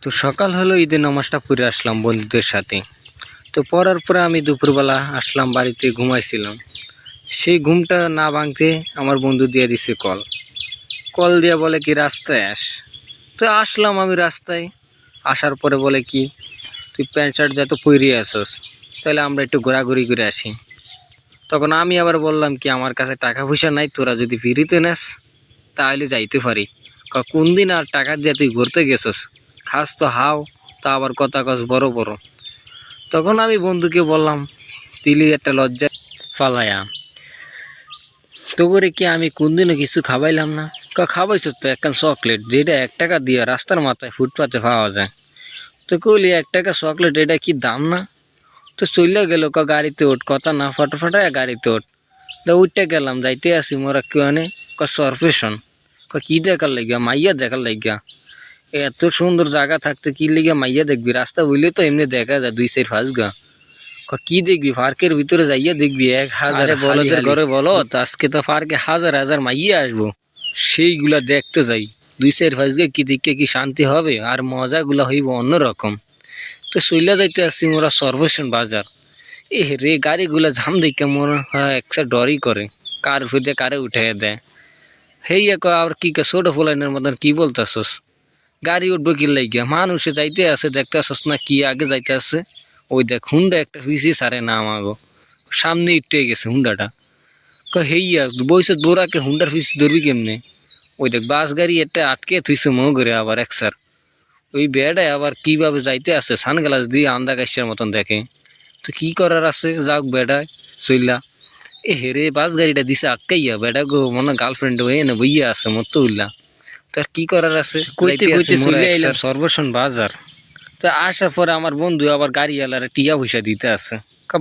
তো সকাল হলো ঈদের নামাজটা পড়ে আসলাম বন্ধুদের সাথে। তো পড়ার পরে আমি দুপুরবেলা আসলাম বাড়িতে, ঘুমাইছিলাম। সেই ঘুমটা না ভাঙতে আমার বন্ধু দিয়ে দিছে কল। কল দিয়ে বলে কি রাস্তায় আস। তো আসলাম আমি রাস্তায়। আসার পরে বলে কি তুই প্যান্ট শার্ট যত পরে আসস, তাহলে আমরা একটু ঘোরাঘুরি করে আসি। তখন আমি আবার বললাম কি আমার কাছে টাকা পয়সা নাই, তোরা যদি ফিরিতে নেস তাহলে যাইতে পারি। কোন দিন আর টাকা দিয়ে তুই ঘুরতে গেছস, খাস তো হাও, তা আবার কথা কস বড় বড়। তখন আমি বন্ধুকে বললাম দিলি একটা লজ্জা ফালায়া, তো করে কি আমি কোনদিনও কিছু খাবাইলাম না। খাবাইছ তো একখান চকলেট, যেটা 1 টাকা দিয়ে রাস্তার মাথায় ফুটপাতে পাওয়া যায়। তো কইলি 1 টাকা চকলেট, এটা কি দাম না? তো চলে গেল, গাড়িতে ওঠ, কথা না ফাটায় গাড়িতে ওঠ। উঠতে গেলাম, যাইতে আসি মোরা কেউ আনে সরফেশন। কি দেখার লাগিয়া? মাইয়া দেখার লাগিয়া। এত সুন্দর জায়গা থাকতে কি লিগা মাইয়া দেখবি? রাস্তা বইলে তো এমনি দেখা যায় 2-4-5 গা। কি দেখবি? পার্কের ভিতরে যাইয়া দেখবি 1000 বলদের ঘরে বলো, আজকে তো পার্কে হাজার হাজার মাইয়া আসবো, সেইগুলা দেখতে যাই 2-4-5 গা। কি দেখে কি শান্তি হবে, আর মজাগুলা হইব অন্যরকম। তো চইলা যাইতে আসছি মোরা সরফেশন বাজার। এ রে, গাড়িগুলা ঝাম দেখে মনে হয় একটা ডরই করে, কার ফুদে কারে উঠে দেয়। হেই আর কি ছোট ফুলাইনের মতন কি বলতেছস? গাড়ি উঠবো কি লাগিয়া? মানুষে যাইতে আছে, দেখতে আসস না কি আগে যাইতে আছে? ওই দেখ হুন্ডা একটা পিছিয়ে সারে না আমাগো সামনে ইটে গেছে হুন্ডাটা। হেইয়া বইস দৌড়াকে হুন্ডার পিছিয়ে ধরবি কেমনে? ওই দেখ বাস গাড়ি একটা আটকে থুইছে মো করে আবার একসার। ওই বেড়ায় আবার কিভাবে যাইতে আছে, সানগ্লাস দিয়ে আন্দা গাছের মতন দেখে। তো কি করার আছে, যাক বেড়ায় চইলা। এ হেরে, বাস গাড়িটা দিছে আটকাইয়া, বেড়া গো মনে গার্লফ্রেন্ড হয়ে না বইয়া আছে মতো উল্লা। তার কি করার আছে, কইতে কইতে চলে এলাম সর্বশন বাজার। তো আসার পরে আমার বন্ধু আবার গাড়িওয়ালারে টিয়া পয়সা দিতে আছে,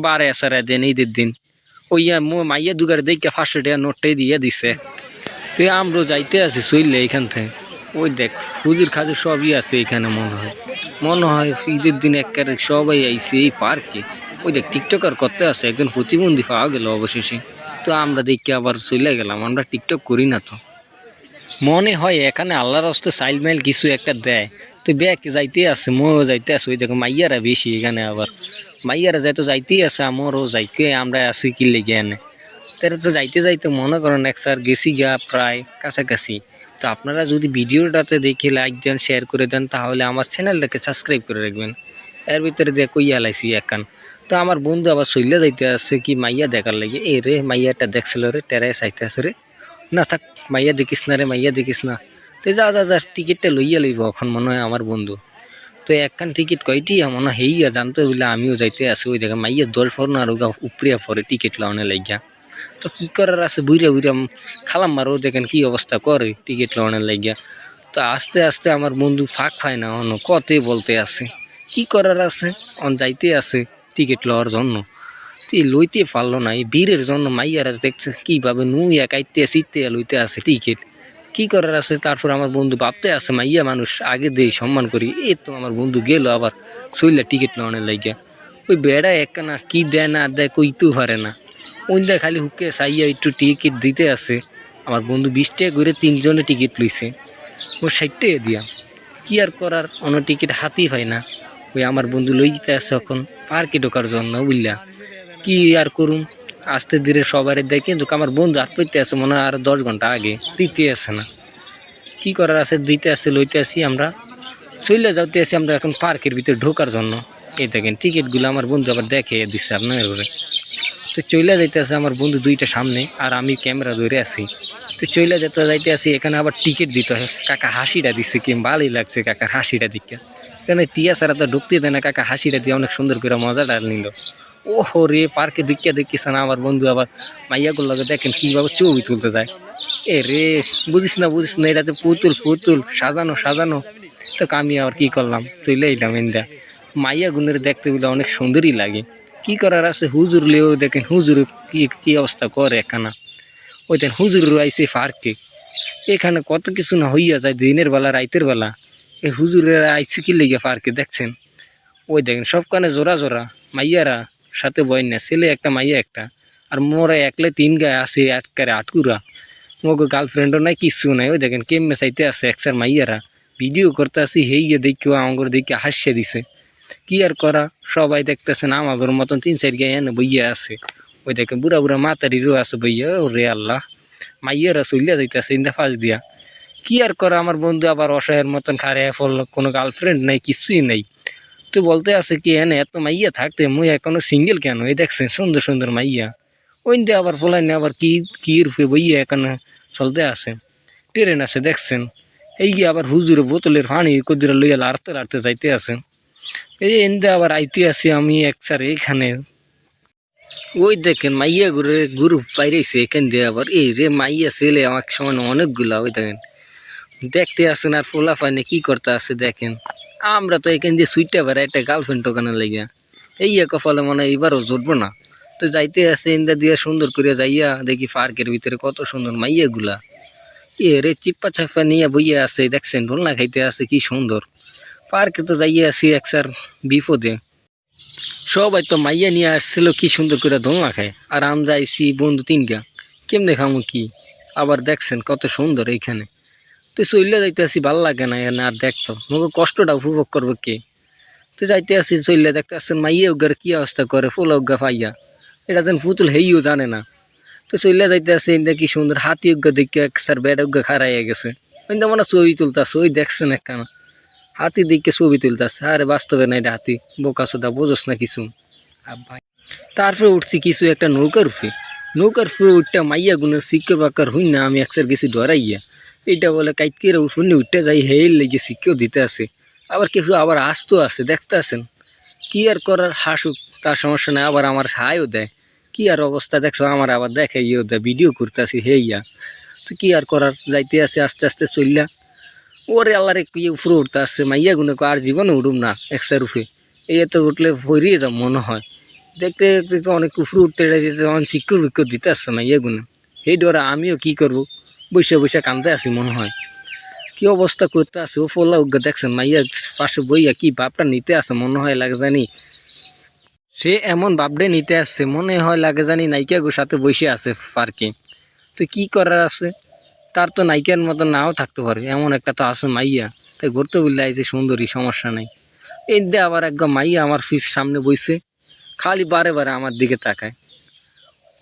বারে আসার দেন ঈদের দিন। ওইয়া মাইয়া দুগার দেখে 500 টাকা নোটটাই দিয়ে দিছে। তো আমরাও যাইতে আছি চললে এইখান থেকে। ওই দেখ ফুজির খাজুর সবই আছে এখানে, মনে হয় ঈদের দিন একেবারে সবাই আইছে এই পার্কে। ওই দেখ টিকটকার করতে আছে, একজন প্রতিবন্ধী পাওয়া গেল অবশেষে। তো আমরা দেখি আবার চলে গেলাম, আমরা টিকটক করি না তো। মনে হয় এখানে আল্লাহর হস্তে চাইল্ড মাইল কিছু একটা দেয়। তো ব্যাগ যাইতে আছে, ময়ও যাইতে আছে। ওই দেখো মাইয়ারা বেশি এখানে, আবার মাইয়ারা যাইতো যাইতেই আছে, আমারও যাইতে আমরা আছি কি লেগে এনে। তারা তো যাইতে যাইতে মনে করেন একসার গেছি গিয়া প্রায় কাছাকাছি। তো আপনারা যদি ভিডিওটাতে দেখে লাইক দেন, শেয়ার করে দেন, তাহলে আমার চ্যানেলটাকে সাবস্ক্রাইব করে রাখবেন। এর ভিতরে দিয়ে কইয়া লাইছি একখান। তো আমার বন্ধু আবার চইলা যাইতে আছে কি মাইয়া দেখার লাগে। এ রে, মাইয়াটা দেখছিল রে, টেরায় চাইতে আছে রে। না থাক, মাইয়া দেখিস না রে, মাইয়া দেখিস না। তো যা যা যা, টিকিটটা লইয়া লইব এখন মনে হয় আমার বন্ধু। তো একখান টিকিট কয়টি মনে হয় হেইয়া জানতে বলে আমিও যাইতে আসি। ওই দেখে মাইয়া দল ফর না আর উপরিয়া পরে টিকিট লাউনে লাগিয়া। তো কি করার আছে, বুইরা বুইরা খালাম মারও দেখেন কি অবস্থা করে টিকিট লাউনে লাগিয়া। তো আস্তে আস্তে আমার বন্ধু ফাঁক পায় না, অন্য কতে বলতে আছে কি করার আছে, অন যাইতে আছে টিকিট লওয়ার জন্য। লইতে পারলো না, এই বীরের জন্য মাইয়ারা দেখছে কিভাবে নুইয়া কাইতে শীতে লইতে আছে টিকিট। কি করার আছে, তারপর আমার বন্ধু ভাবতে আছে মাইয়া মানুষ আগে দেই সম্মান করি। এই তো আমার বন্ধু গেল আবার চইলা টিকিট নেওয়ানোর লাগিয়া। ওই বেড়া একখানা কি দেয় না দেয় কইতেও পারে না। ওইটা খালি হুকে চাইয়া একটু টিকিট দিতে আছে। আমার বন্ধু 20 টাকা করে 3 জনে টিকিট লইছে, ওর 60 টাকা দিয়া। কি আর করার, অন্য টিকিট হাতেই পাই না। ওই আমার বন্ধু লই দিতে আছে এখন পার্কে ঢোকার জন্য বুঝলা। কি আর করুম, আস্তে ধীরে সবার দেয়, কিন্তু আমার বন্ধু হাত পেতে আছে মনে হয় আর 10 ঘন্টা আগে, দিতে আসে না। কি করার আছে, দিতে আসে লইতে আসি আমরা, চলে যাতে আসি আমরা এখন পার্কের ভিতরে ঢোকার জন্য। এই দেখেন টিকিটগুলো আমার বন্ধু আবার দেখে দিচ্ছে আপনার ঘরে। তো চলে যাইতে আছে আমার বন্ধু দুইটা সামনে, আর আমি ক্যামেরা ধরে আছি। তো চলে যেতে যাইতে আসি, এখানে আবার টিকিট দিতে হয়। কাকা হাসিটা দিচ্ছে, কি ভালোই লাগছে কাকার হাসিটা দিকে। এখানে টিয়া ছাড়া তো ঢুকতে দেয় না, কাকা হাসিটা দিয়ে অনেক সুন্দর করে মজাটা নিল। ওহো রে, পার্কে ঢুকিয়া দেখিস না আমার বন্ধু আবার মাইয়াগুলোকে দেখেন কিভাবে ছবি তুলতে যায়। এ রে, বুঝিস না এটাতে পুতুল সাজানো সাজানো। তো আমি আবার কি করলাম, তুইলে এলাম ইন্দা মাইয়া গুনের দেখতে বলে অনেক সুন্দরই লাগে। কি করার আছে, হুজুর লেও দেখেন হুজুর কি অবস্থা করে একখানা। ওই দেন হুজুর আইসে পার্কে, এখানে কত কিছু না হইয়া যায় দিনের বেলা রাইতের বেলা। এই হুজুরের আইসে কি লেগে পার্কে দেখছেন। ওই দেখেন সব কানে জোড়া জোড়া মাইয়ারা, সাথে বয় না, ছেলে একটা মাইয়া একটা। আর মোরা একলে 3 গায়ে আছে একেবারে আটকুরা। মগো গার্লফ্রেন্ডও নাই, কিচ্ছু নাই। ওই দেখেন কেমনে চাইতে আছে একসার মাইয়ারা। ভিডিও করতে আসি হেইয়ে দেখি আমার দেখে হাসিয়ে দিছে। কি আর করা, সবাই দেখতেছেন আমাদের মতন 3-4 গায়ে এনে বইয়া আছে। ওই দেখেন বুড়া বুড়া মাতারিরও আছে বইয়া। ও রে আল্লাহ, মাইয়ারা চলিয়া যাইতেছে ইন্দা ফাঁস দিয়া। কি আর করা, আমার বন্ধু আবার অসহায়ের মতন খারে ফল, কোনো গার্লফ্রেন্ড নাই, কিছুই নাই। তো বলতে আছে কি এনে এত মাইয়া থাকতে মুই এখনো সিঙ্গেল কেন? এই দেখছেন সুন্দর সুন্দর মাইয়া। ওই দিয়ে আবার ফলাই না আবার কি রূপে বইয়া এখানে চলতে আছে। ট্রেন আছে দেখছেন, এই গিয়ে আবার হুজুরে বোতলের পানি কদিরা লইয়া লাড়তে লাড়তে যাইতে আছে। এই এনদে আবার আইতে আছি আমি একসার এইখানে। ওই দেখেন মাইয়া ঘুরে গ্রুপ বাইরেছে এখান দিয়ে আবার এই রে মাইয়া ছেলে আমার সময় অনেকগুলা। ওই দেখেন দেখতে আসেন আর ফোলা ফাইনে কি করতে আছে দেখেন। আমরা তো এখান দিয়ে সুইটটা বেড়া একটা গার্লফ্রেন্ড টোকানো লেগে এই কপালে মনে হয় এবারও জুটবো না। তো যাইতে আছে ইন্দা দিয়ে সুন্দর করে যাইয়া দেখি পার্কের ভিতরে কত সুন্দর মাইয়া গুলা। এ রে চিপ্পা চাপ্পা নিয়ে বইয়া আছে দেখছেন, ঢোলনা খাইতে আছে কি সুন্দর। পার্কে তো যাইয়া আছি একসার বিপদে। সবাই তো মাইয়া নিয়ে আসছিল কি সুন্দর করে দোলনা খায়, আর আমরা আইসি বন্ধু 3 কেমনে খামো কি। আবার দেখছেন কত সুন্দর এইখানে। তো চইলে যাইতে আসি, ভাল লাগে না এনে আর দেখতো মুখ কষ্টটা উপভোগ করবো কে। তো যাইতে আসি চইলে দেখতে আসছেন মাইয়া উগার কি অবস্থা করে, ফুলা উগা ফাইয়া। এটা যেন পুতুল হেইও জানে না। তো চইলে যাইতে আসি কি সুন্দর হাতি উগা দেখে একসার বেড উগা খারাইয়া গেছে। কিন্তু মনে ছবি তুলতেছে, ওই দেখছেন একখানা হাতি দিকে ছবি তুলতেছে। আরে বাস্তবে না এটা হাতি, বোকা সোদা বোঝস না কিছু। তারপরে উঠছি কিছু একটা নৌকার উপরে। নৌকার উপরে উঠটা মাইয়া গুনের শিক্ষর বাক্কার হই না, আমি একসার গেছি ডরাইয়া। এইটা বলে কাইটকেরা উঠুনি উঠতে যাই হেল লেগে শিক্ষাও দিতে আসে। আবার কিছু আবার আসতেও আসে দেখতে আসেন। কি আর করার, হাসুক তার সমস্যা নেই, আবার আমার হাইও দেয়। কি আর অবস্থা দেখছো আমার, আবার দেখে ইয়েও দেয়, ভিডিও করতে আসি হেইয়া। তো কি আর করার, যাইতে আসে আস্তে আস্তে চললা। ওরে আল্লাহ রে ইয়ে উপরে উঠতে আসছে মাইয়া গুনে আর জীবনে উঠুম না একসার উঠে। এই তো উঠলে ভরিয়ে যাব মনে হয়। দেখতে দেখতে অনেক উপরে উঠতে অনেক চিক্কর বিক্কর দিতে আসছে মাইয়া গুনে। এই ডরে আমিও কি করব, বসে বসে কান্দতে আসি মনে হয়। কি অবস্থা করতে আছে ও ফোলা উগা দেখছেন মাইয়া পাশে বইয়া কি বাপটা নিতে আসে মনে হয় লাগে জানি। সে এমন বাপডে নিতে আসছে মনে হয় লাগে জানি নায়িকা গো সাথে বসে আছে পার্কে। তো কি করার আছে, তার তো নায়িকার মতো নাও থাকতে পারে, এমন একটা তো আছে মাইয়া। তাই ঘুরতে বললে আইছে সুন্দরী, সমস্যা নাই। এই দে আবার একদম মাইয়া আমার ফিস সামনে বইছে, খালি বারে বারে আমার দিকে তাকায়।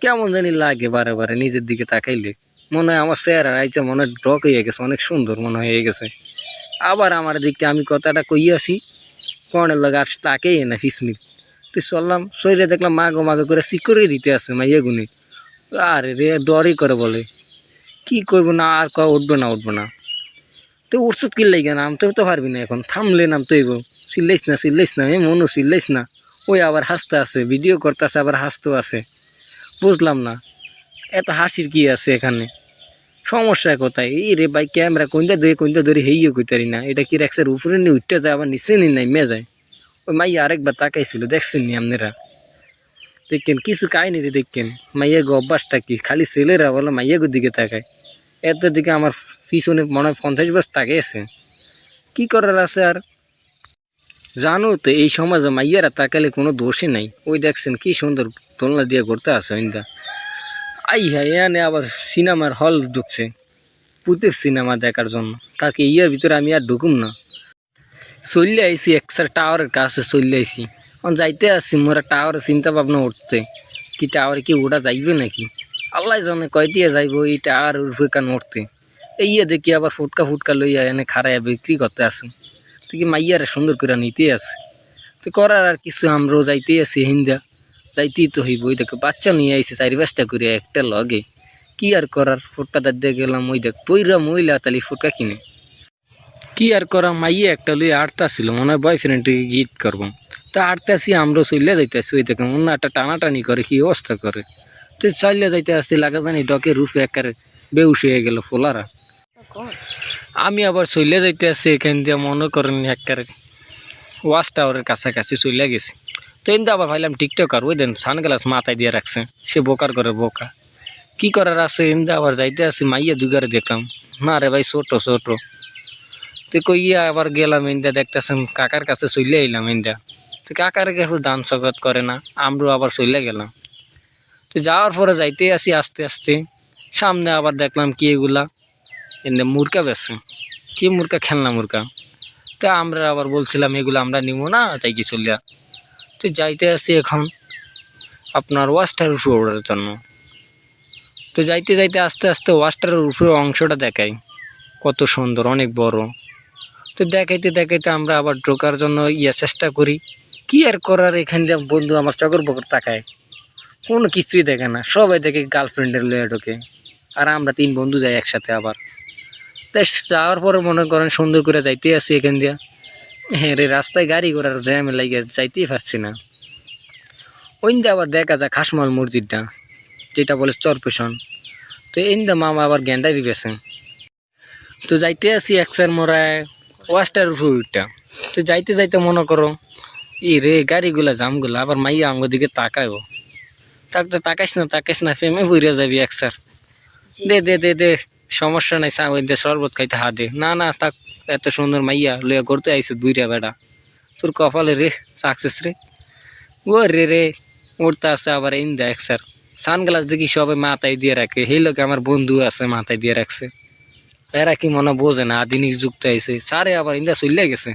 কেমন জানি লাগে বারে বারে নিজের দিকে তাকাইলে। মনে হয় আমার চেহারা আইছে মনে হয় ড্রক হয়ে গেছে, অনেক সুন্দর মনে হয়ে গেছে। আবার আমার দিকে আমি কথাটা কইয়াছি, কর্ণের লগে আর তাকেই না ফিসমির। তুই চললাম শরীরে দেখলাম মাগো মাগো করে সিকিউরিটি দিতে আছে মাইয়া গুনে। আরে রে ডরই করে বলে কি করবো না, আর উঠবো না উঠবো না। তো উঠছত কি লাগে, নামতেও তো পারবি না এখন, থামলে নামতেইব। চিল্লাইস না মনু চিল্লাইস না। ওই আবার হাসতে আছে, ভিডিও করতে আছে আবার হাসতেও আছে। বুঝলাম না এত হাসির কি আছে এখানে, সমস্যা কোথায়? এই রে ভাই ক্যামেরা কোনটা ধরে হেইয়ে কইতারি না। এটা কি রেক্সের উপরে নিয়ে উঠতে যায় আবার নিচে নিয়ে নাই মে যায়। ওই মাইয়া আরেকবার তাকাইছিল দেখছেন নি আপনারা? দেখেন কিছু কাহিনীতে দেখেন মাইয়া গো অভ্যাসটা কি, খালি ছেলেরা বলে মাইয়া গো দিকে তাকায়। এত দিকে আমার পিছনে মনে হয় 50 বছর তাকিয়েছে। কি করার আছে আর। জানো তো এই সমাজে মাইয়ারা তাকালে কোনো দোষই নাই। ওই দেখছেন কি সুন্দর দোলনা দিয়ে ঘুরতে আছে ইন্দা। আই হ্যাঁ এনে আবার সিনেমার হল ঢুকছে পুতের সিনেমা দেখার জন্য। তাকে ইয়ার ভিতরে আমি আর ঢুকুম না। চললে আইসি একসার টাওয়ারের কাছে চললে আইসি। যাইতে আসছি মোরা টাওয়ারে চিন্তা ভাবনা উঠতে, কি টাওয়ারে কি ওটা যাইবে নাকি আল্লাহ জানে কয়টিয়া যাইব এই টাওয়ার উঠবে কেন উঠতে। এই দেখি আবার ফুটকা লইয়া এনে খারাইয়া বিক্রি করতে আসে। তো কি মাইয়ারে সুন্দর করে নিতে আছে। তো করার আর কিছু, আমরাও যাইতেই আছি হিন্দা, যাইতেই তো হইব। ওই দেখো বাচ্চা নিয়ে আইসে 4-5টা করে একটা লগে। কি আর করার, ফুটকা দাঁড়িয়ে গেলাম। ওই দেখ পইরা মহিলা তালি ফুটকা কিনে। কি আর করা, মাইয়া একটা লইয়া আটটা ছিল মনে হয় বয়ফ্রেন্ডকে গিফট করবো। তো আটটা আসি আমরাও চলে যাইতেছি। ওই দেখে মনে একটা টানাটানি করে কি অবস্থা করে। তো চাইলে যাইতে আসছি লাগা জানি ডকের রুফে একেবারে বেউস হয়ে গেল ফোলারা। আমি আবার চলে যাইতে আসছি এখান দিয়ে মনে করেন একেবারে ওয়াচ টাওয়ারের কাছাকাছি চলে গেছি। তো এনতে আবার ভাইলাম টিকটকার, ওই দেন সানগ্লাস মাথায় দিয়ে রাখছে, সে বোকার করে বোকা। কি করার আছে, এনতে আবার যাইতে আসি মাইয়া দুগারে দেখলাম। না রে ভাই ছোট ছোট। তো কইয়া আবার গেলাম ইন্দা দেখতেছেন কাকার কাছে চলে আইলাম ইন্দা। তো কাকার কেউ দান স্বাগত করে না, আমরাও আবার চলে গেলাম। তো যাওয়ার পরে যাইতে আসি আস্তে আস্তে, সামনে আবার দেখলাম কি এগুলা এনে মুরগা বেছে। কি মুরগা, খেলনা মুরগা। তো আমরা আবার বলছিলাম এগুলো আমরা নিব না, তাই কি চলিয়া। তো যাইতে আসি এখন আপনার ওয়াশটার উপরে ওড়ার জন্য। তো যাইতে যাইতে আস্তে আস্তে ওয়াশটারের উপরে অংশটা দেখাই কত সুন্দর, অনেক বড়। তো দেখাইতে দেখাইতে আমরা আবার ঢোকার জন্য চেষ্টা করি। কি আর করার, এখান দিয়ে বন্ধু আমার চকর বকর তাকায়, কোনো কিছুই দেখে না, সবাই দেখে গার্লফ্রেন্ডের লয়ে ঢোকে। আর আমরা 3 বন্ধু যাই একসাথে আবার। তাই যাওয়ার পরে মনে করেন সুন্দর করে যাইতে আসি এখান দিয়া। হ্যাঁ রে, রাস্তায় গাড়ি ঘোড়ার জ্যামে লাগে যাইতেই পারছি না। ওই দিয়ে আবার দেখা যায় খাসমল মসজিদটা, যেটা বলে চরপেশন। তো এই দিয়ে মামা আবার গেন্ডাই দিয়েছে। তো যাইতে আসি একসার মোড়ায় ওয়াস্টার রুটটা। তো যাইতে যাইতে মনে করো রে গাড়িগুলা জামগুলা আবার মাইয়া আমার দিকে তাকাইব। তাকাইস না ফেমে বুড়িয়া যাবি একসার। দে দে দে দে সমস্যা নাই, শরবত খাইতে হা দে। না না তাক, এত সুন্দর মাইয়া লইয়া করতে আইসে বুড়িয়া বেড়া, তোর কপালে রে সাকসেস রে। ও রে রে উঠতে আসে আবার ইন্দা একসার সানগ্লাস দেখি সবাই মাথায় দিয়ে রাখে। সেই লোক আমার বন্ধু আছে মাথায় দিয়ে রাখছে। এরা কি মনে বোঝে না, আধুনিক যুক্ত আইসে সারে আবার ইন্দা চলে গেছে।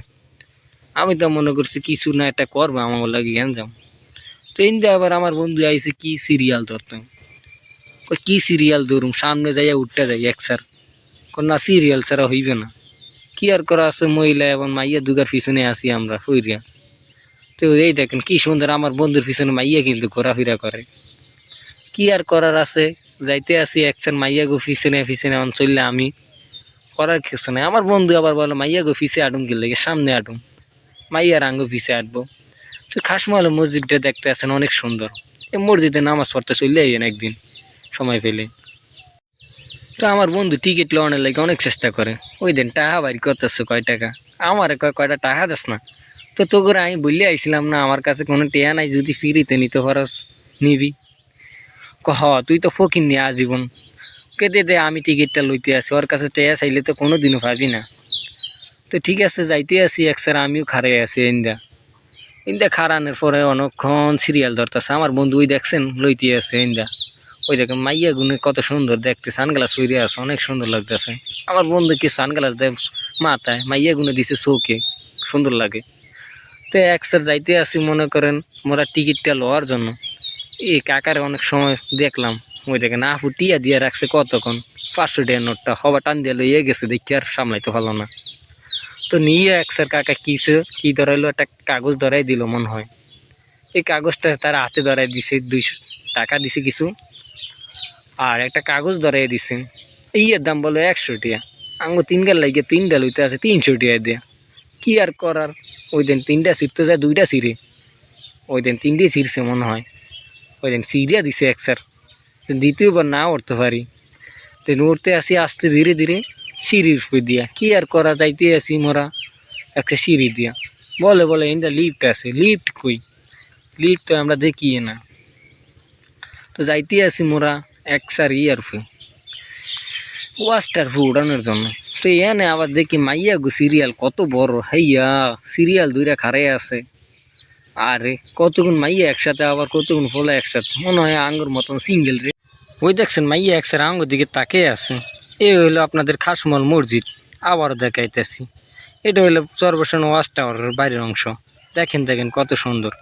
আমি তো মনে করছি কিছু না একটা করবো আমার লাগে জ্ঞান যাম। তো ইন্দা আবার আমার বন্ধু আইসে কি সিরিয়াল ধরতাম। কি সিরিয়াল ধরুম, সামনে যাইয়া উঠতে যাই একসার। না সিরিয়াল ছাড়া হইবে না। কি আর করা আছে, মহিলা এবং মাইয়া দুগার পিছনে আসি আমরা হইরিয়া। তো এই দেখেন কি সুন্দর, আমার বন্ধুর পিছনে মাইয়া কিন্তু ঘোরাফেরা করে। কি আর করার আছে, যাইতে আসি একসার মাইয়া গো পিছনে পিছনে আমার চললে আমি করার কিছু নাই। আমার বন্ধু আবার বলে মাইয়া গো পিছিয়ে আডুম গেলে সামনে আডুম, মাইয়ার আঙ্গো পিছিয়ে আটবো। তো খাসমহল মসজিদটা দেখতে আসেন অনেক সুন্দর। এই মসজিদে নামাজ পড়তে চলে আইয়েন একদিন সময় পেলে। তো আমার বন্ধু টিকিট লোনের লাগে অনেক চেষ্টা করে। ওই দিন টাকা বাড়ি করতেছে কয় টাকা, আমার কয়টা টাকা যাস না। তো তোকে আমি বললে আইছিলাম না আমার কাছে কোনো টেয়া নাই, যদি ফ্রিতে নিতে পারস নিবি। তুই তো ফকির নি আজীবন, কে দে দে আমি টিকিটটা লইতে আসি, ওর কাছে টেয়া চাইলে তো কোনো দিনও পাবি না। তো ঠিক আছে যাইতে আসি একসার, আমিও খারে আছি ইন্দা খারানোর পরে অনেকক্ষণ সিরিয়াল ধরতেছে। আমার বন্ধু ওই দেখছেন লইতে আছে ইন্দা, ওই দেখেন মাইয়া গুনে কত সুন্দর দেখতে, সানগ্লাস হইরে আছে অনেক সুন্দর লাগতেছে। আমার বন্ধু কি সানগ্লাস দেয় মাথায়, মাইয়া গুনে দিছে চৌকে, সুন্দর লাগে। তো একসার যাইতে আসি মনে করেন মোরা টিকিটটা লওয়ার জন্য। এই কাকারে অনেক সময় দেখলাম, ওই দেখেন আফু টিয়া দিয়ে রাখছে কতক্ষণ, 500 টাকার নোটটা হবা টান দিয়ে লইয়ে গেছে, দেখি আর সামলাইতে ভালো না। তো নিয়ে একসার কাকা কি ধরাইলো, একটা কাগজ ধরাই দিল মনে হয়। এই কাগজটা তার হাতে ধরাই দিছে, 200 টাকা দিছে কিছু, আর একটা কাগজ ধরাই দিছে। ইয়ের দাম বলো 100 টাকা। আঙ্গো 3 লাগে 3টা লইতে আছে 300 টাকা দিয়ে। কি আর করার, ওই দিন 3টা ছিঁড়তে যায় 2টা ছিঁড়ে, ওই দিন 3টাই ছিঁড়ছে মনে হয়। ওই দিন সিরিয়া দিছে একসার, দ্বিতীয়বার না উঠতে পারি। তো উঠতে আসি আস্তে ধীরে ধীরে সিঁড়ির উপর দিয়া। কি আর করা, যাইতে আসি মোরা একটা সিঁড়ি দিয়া। বলে ইন্দা লিফট আছে, লিফট কই, লিফট তো আমরা দেখি না। তো যাইতে আসি মোরা একসার ইয়ার উপরে ওয়াস্টার উড়ানোর জন্য। তো এনে আবার দেখি মাইয়া গো সিরিয়াল কত বড়, হাইয়া সিরিয়াল 2টা খারে আছে। আরে কতক্ষণ মাইয়া একসাথে, আবার কতক্ষণ ফলে একসাথে, মনে হয় আঙ্গুর মতন সিঙ্গেল রে। ওই দেখছেন মাইয়া একসাথে আঙ্গুর দিকে তাকে আছে। এই হইলো আপনাদের খাসমহল মসজিদ। আবারও দেখাইতেছি, এটা হইলো চরপেশন ওয়াচ টাওয়ারের বাইরের অংশ। দেখেন কত সুন্দর।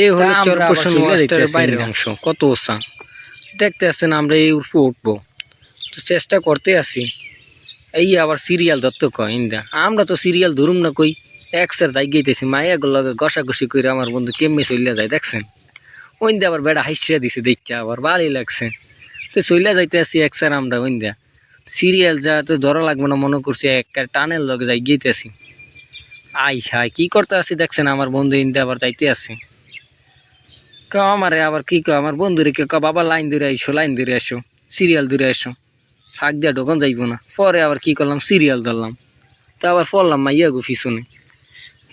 এই হলো চরপেশন ওয়াচ টাওয়ারের বাইরের অংশ, কত উঁচা দেখতে আসছেন। আমরা এই উপরে উঠবো, তো চেষ্টা করতে আসি। এই আবার সিরিয়াল ধরতে কয় ইন্দা, আমরা তো সিরিয়াল ধরুম না কই। একসার যাই গেতেছি মাইয়া লগে ঘষাঘষি করে আমার বন্ধু কেমনে চলিয়া যায় দেখছেন। ওইন্দা আবার বেড়া হাইসিয়া দিছে, দেখতে আবার ভালোই লাগছে। তো চলিয়া যাইতে আসি একসার আমরা ওইন্দা সিরিয়াল যা তো ধরা লাগবে না মনে করছি, একটা টানের লগে যাই গেতেছি। হাই কি করতে আসি দেখছেন, আমার বন্ধু ইন্দা আবার যাইতে আসি। আমারে আবার কি আমার বন্ধুরে কে বাবা লাইন ধরে আসো সিরিয়াল ধরে আসো, ফাঁক দিয়া ঢোকন যাইব না। পরে আবার কি করলাম, সিরিয়াল ধরলাম। তো আবার পড়লাম মাইয়া গো পিছনে।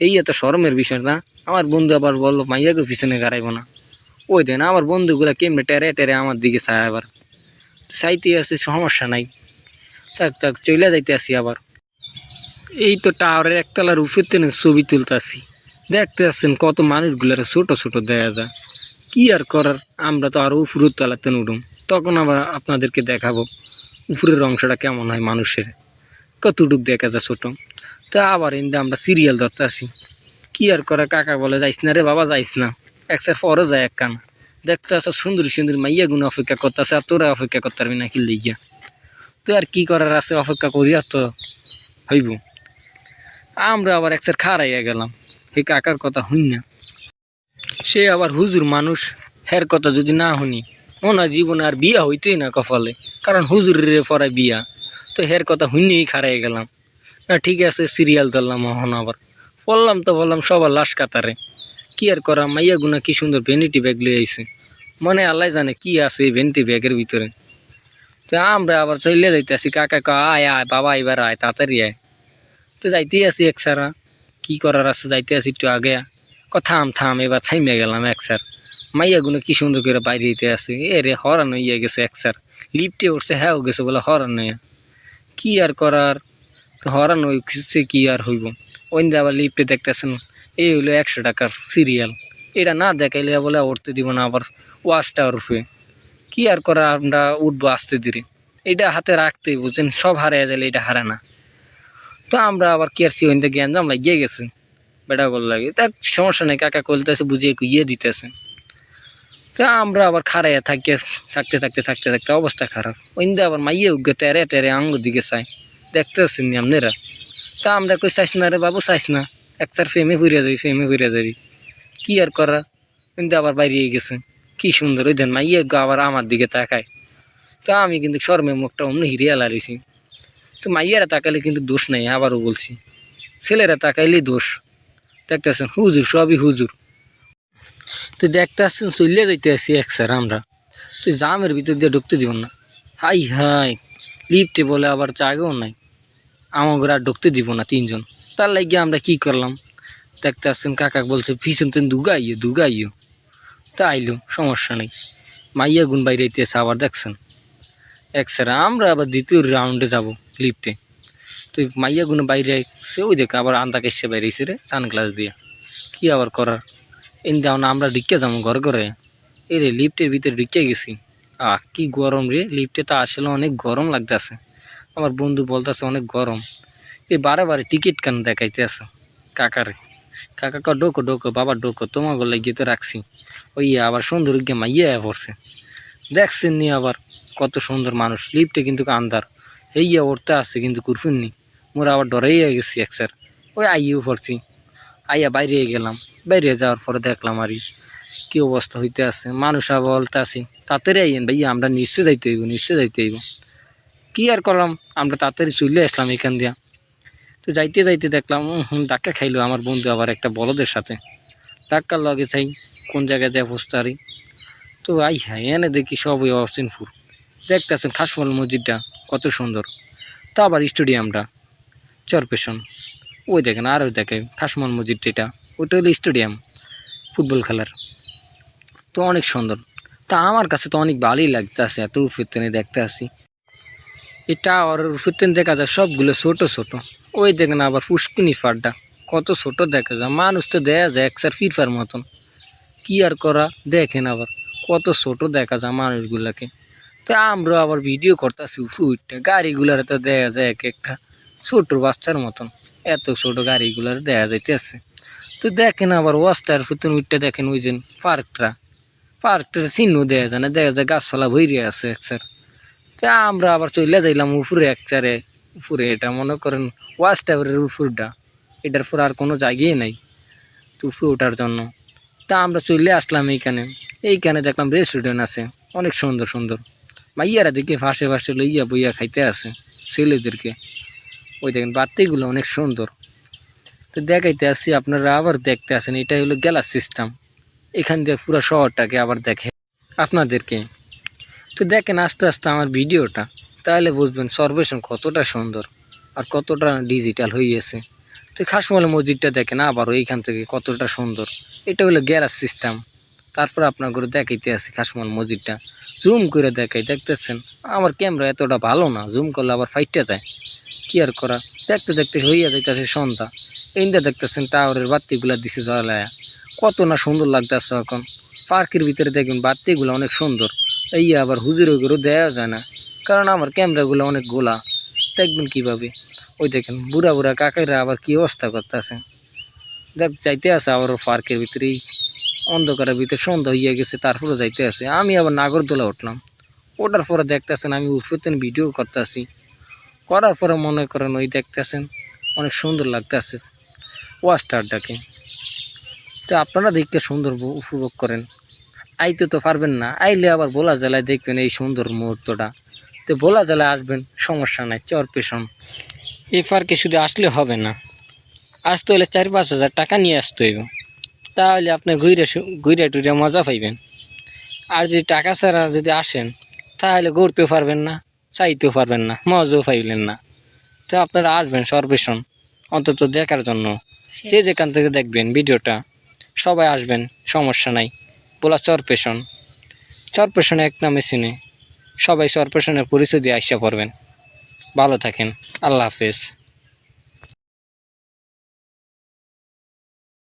এই এত শরমের বিষয় না। আমার বন্ধু আবার বললো মাইয়া গো পিছনে গাড়াইব না। ওই দেন আমার বন্ধুগুলা কেমনে টেরে টেরে আমার দিকে চায়। আবার চাইতে আসি, সমস্যা নাই, থাক চলে যাইতে আসি। আবার এই তো টাওয়ারের একতলার উপরে ছবি তুলতে আসি। দেখতে আসছেন কত মানুষগুলার ছোট ছোট দেখা যায়। কি আর করার, আমরা তো আরও উপরের তলাতে উঠুম, তখন আবার আপনাদেরকে দেখাবো উপরের অংশটা কেমন হয় মানুষের। কতটুক দেখা যায় ছোট। তো আবার এনদে আমরা সিরিয়াল ধরতে আসি, কি আর করা, কাকা বলে যাইস না রে বাবা, যাইস না, একসার পরও যায় এক কান, দেখতে আসো সুন্দরী সুন্দরী মাইয়া গুলো অপেক্ষা করতেছে, আর তোরা অপেক্ষা করতে পারবি না কিল গিয়া। তো আর কি করার আছে, অপেক্ষা করিয়া তো হইব। আমরা আবার একসার খাড়াইয়া গেলাম, এই কাকার কথা শুন না, সে আবার হুজুর মানুষ, হের কথা যদি না শুনি ওনার জীবনে আর বিয়া হইতেই না কপালে, কারণ হুজুরের পরে বিয়া। তো হের কথা শুনিয়েই খাড়াই গেলাম, না ঠিক আছে সিরিয়াল ধরলাম। এখন আবার বললাম তো বললাম সবার লাশ কাতারে, কি আর করা, মাইয়া গুনা কি সুন্দর ভ্যানিটি ব্যাগ লিয়ে আইছে, মনে আল্লাহ জানে কি আছে এই ভ্যানিটি ব্যাগের ভিতরে। তো আমরা আবার চলে যাইতেছি, কাকা ক আয় আয় বাবা এবার আয় তাড়াতাড়ি আয়। তো যাইতেই আছি এক সারা, কি করার আছে, যাইতে আছি একটু আগে, থাম থাম, এবার থাইমে গেলাম এক সার। মাইয়া গুলো কি সুন্দর করে বাইরে দিতে আছে, এ রে হরান হইয়া গেছে এক সার, লিফটে উঠছে, হ্যাঁ গেছে বলে হরান হইয়া, কি আর করার, হরান হইছে কি আর হইব। ওই আবার লিফটে দেখতেছেন এই হইলো 100 টাকার সিরিয়াল, এটা না দেখাইলে বলে উঠতে দিব না, আবার ওয়াশ টাওয়ার উঠবে, কি আর করা, আমরা উঠবো আস্তে ধীরে, এটা হাতে রাখতেই বুঝছেন, সব হারিয়ে গেলে এটা হারে না। তো আমরা আবার কি আর সি ওইতে জ্ঞানজাম লাগিয়ে গেছে বেটা গোল লাগে, তা সমস্যা নেই, কাকা কলতেছে বুঝিয়ে ইয়ে দিতেছে। তো আমরা আবার খারাইয়া থাকতে থাকতে থাকতে থাকতে থাকতে অবস্থা খারাপ, ওইন্দে আবার মাইয়ে উগে টেরে টেরে আঙ্গুর দিকে চাই, দেখতেছেন নি আপনারা। তা আমরা কই চাইস না রে বাবু, চাইস না, একচার ফেমে ঘুরে যাবি, ফেমে ঘুরে যাবি, কি আর করা। কিন্তু আবার বাইরে গেছে, কি সুন্দর, ওই দেন মাইয়ে আবার আমার দিকে তাকায়। তো আমি কিন্তু শর্মে মুখটা অন্য হিরিয়া লারিছি। তো মাইয়ারা তাকাইলে কিন্তু দোষ নাই, আবারও বলছি, ছেলেরা তাকাইলেই দোষ। দেখতেছেন হুজুর, সবই হুজুর। তুই দেখতে আসছেন, চলিয়ে যাইতে আসি এক স্যার আমরা, তুই জামের ভিতর দিয়ে ঢুকতে দিব না। হাই হাই, লিফটে বলে আবার জায়গাও নাই, আমাকে আর ঢুকতে দিব না তিনজন। তার লাগিয়ে আমরা কি করলাম, দেখতে আসছেন কাকা বলছে পিছন তেন দুগাইও দুগাইও, তা আইলো, সমস্যা নেই। মাইয়া গুণ বাইরে আইতেছে আবার, দেখছেন এক স্যার। আমরা আবার দ্বিতীয় রাউন্ডে যাব লিফটে, তুই মাইয়া গুণ বাইরে সে ওই দেখ আবার আন্দা কেসে বাইরেছে রে সানগ্লাস দিয়ে, কি আবার করার। এন দাও না, আমরা ঢিকে যাবো ঘরে ঘরে, এই রে লিফটের ভিতরে ঢিকে গেছি। কি গরম রে, লিফটে তো আসলে অনেক গরম লাগতেছে। আমার বন্ধু বলতেছে অনেক গরম, এই বারে বারে টিকিট কেন দেখাইতে আছে কাকারে। কাকা ক ডোকো ডোকো বাবা ডোকো, তোমাকে লাগিয়ে তো রাখছি। ওই আবার সুন্দর গিয়ে মাইয়া পড়ছে, দেখছেন নি আবার কত সুন্দর মানুষ। লিফটে কিন্তু আন্দার, এইয়া উঠতে আসছে কিন্তু কুরফুননি, মোরা আবার ডরাইয়া গেছি এক স্যার। ওই আইয়েও পড়ছি, আইয়া বাইরে গেলাম, বাইরে যাওয়ার পরে দেখলাম আর কি অবস্থা হইতে আছে। মানুষ আবার বলতে আসি তাড়াতাড়ি আইয়েন ভাইয়া, আমরা নিশ্চয় যাইতে হইব, নিশ্চয় যাইতে হইব। কি আর করলাম, আমরা তাড়াতাড়ি চলে আসলাম এখান দিয়া। তো যাইতে যাইতে দেখলাম ধাক্কা খাইলো আমার বন্ধু আবার একটা বলদের সাথে, ধাক্কার লগে চাই কোন জায়গায় যায় বুঝতে। তো আই হ্যাঁ, এনে দেখি সব ওই অসিনপুর, দেখতেছেন খাসমল মসজিদটা কত সুন্দর। তো আবার স্টেডিয়ামটা চরপেশন, ওই দেখেন আরও দেখে খাসমল মসজিদ, যেটা ওইটা হলো স্টেডিয়াম ফুটবল খেলার। তো অনেক সুন্দর, তা আমার কাছে তো অনেক ভালোই লাগতেছে, এত উফেতেনে দেখতে আসি। এটা আর উফেতেন দেখা যায় সবগুলো ছোট ছোট, ওই দেখেন আবার পুষ্কিনি ফাড়টা কত ছোট দেখা যায়, মানুষ তো দেখা যায় একসার ফিরফার মতন, কি আর করা। দেখেন আবার কত ছোট দেখা যায় মানুষগুলাকে। তো আমরা আবার ভিডিও করতেছি উঠে, গাড়িগুলার তো দেখা যায় এক একটা ছোট বাচ্চার মতন, এত ছোট গাড়িগুলার দেখা যাইতেছে। তো দেখেন আবার ওয়াস্টার ফুতন উঠতে দেখেন ওই যে পার্কটা চিহ্ন দেখা যায় না, দেখা যায় গাছপালা ভইরে আছে এক স্যার। তো আমরা আবার চলে যাইলাম উপরে এক চারে, উপরে এটা মনে করেন ওয়াচ টাওয়ারের উপরটা, এটার পর আর কোনো জায়গাই নাই তো উপরে ওঠার জন্য। তা আমরা চলে আসলাম এইখানে দেখলাম রেস্টুরেন্ট আছে অনেক সুন্দর সুন্দর, মাইয়ারা দিকে ফাঁসে ফাঁসে লইয়া বইয়া খাইতে আছে ছেলেদেরকে, ওই দেখেন বাতিগুলো অনেক সুন্দর। তো দেখাইতে আসছি, আপনারা আবার দেখতে আসেন, এটা হলো গ্যালাস সিস্টেম, এখান দিয়ে পুরো শহরটাকে আবার দেখে আপনাদেরকে। তো দেখেন আস্তে আস্তে আমার ভিডিওটা, তাহলে বুঝবেন সর্বেশন কতটা সুন্দর আর কতটা ডিজিটাল হইয়াছে। তো খাসমল মসজিদটা দেখেন আবারও এইখান থেকে কতটা সুন্দর, এটা হলো গ্যালাস সিস্টেম। তারপর আপনার করে দেখাইতে আসি খাসমল মসজিদটা, জুম করে দেখাই, দেখতেছেন আমার ক্যামেরা এতটা ভালো না, জুম করলে আবার ফাইটটা যায়, কি আর করা। দেখতে দেখতে হইয়া যাইতেছে সন্ধ্যা, এইটা দেখতেছেন টাওয়ারের বাতিগুলা দিছে জ্বালায়া, কত না সুন্দর লাগতেছে। এখন পার্কের ভিতরে দেখবেন বাতিগুলো অনেক সুন্দর, এই আবার হুজুর ওগুলো দেওয়া যায় না, কারণ আমার ক্যামেরাগুলো অনেক গোলা, দেখবেন কীভাবে ওই দেখেন বুড়া বুড়া কাকাইরা আবার কি অবস্থা করতেছে। দেখ যাইতে আছে আবার পার্কের ভিতরেই, অন্ধকারের ভিতরে সন্ধ্যা হইয়া গেছে, তারপরে যাইতে আছে। আমি আবার নাগরদোলা উঠলাম, ওঠার পরে দেখতেছেন আমি উপরে ভিডিও করতেছি, করার পরে মনে করেন ওই দেখতেছেন অনেক সুন্দর লাগতেছে ওয়াস্টারটাকে। তো আপনারা দেখতে সুন্দর উপভোগ করেন, আইতে তো পারবেন না, আইলে আবার ভোলা জেলায় দেখবেন এই সুন্দর মুহূর্তটা। তো ভোলা জেলায় আসবেন, সমস্যা নাই, চরপেশন। এই পার্কে শুধু আসলে হবে না, আসতে হলে 4-5 হাজার টাকা নিয়ে আসতে হইব, তাহলে আপনি ঘুরে টুরে মজা পাইবেন। আর যদি টাকা ছাড়া যদি আসেন তাহলে ঘুরতেও পারবেন না, চাইতেও পারবেন না, মজাও পাইবেন না। তো আপনারা আসবেন চরপেশন অন্তত দেখার জন্য, যে যেখান থেকে দেখবেন ভিডিওটা সবাই আসবেন, সমস্যা নাই। বলা চরপেশন, চরপেশনে এক নামে চিনে সবাই, চরপেশনের পরিচয় দিয়ে আইসা পড়বেন। ভালো থাকেন, আল্লাহ হাফেজ।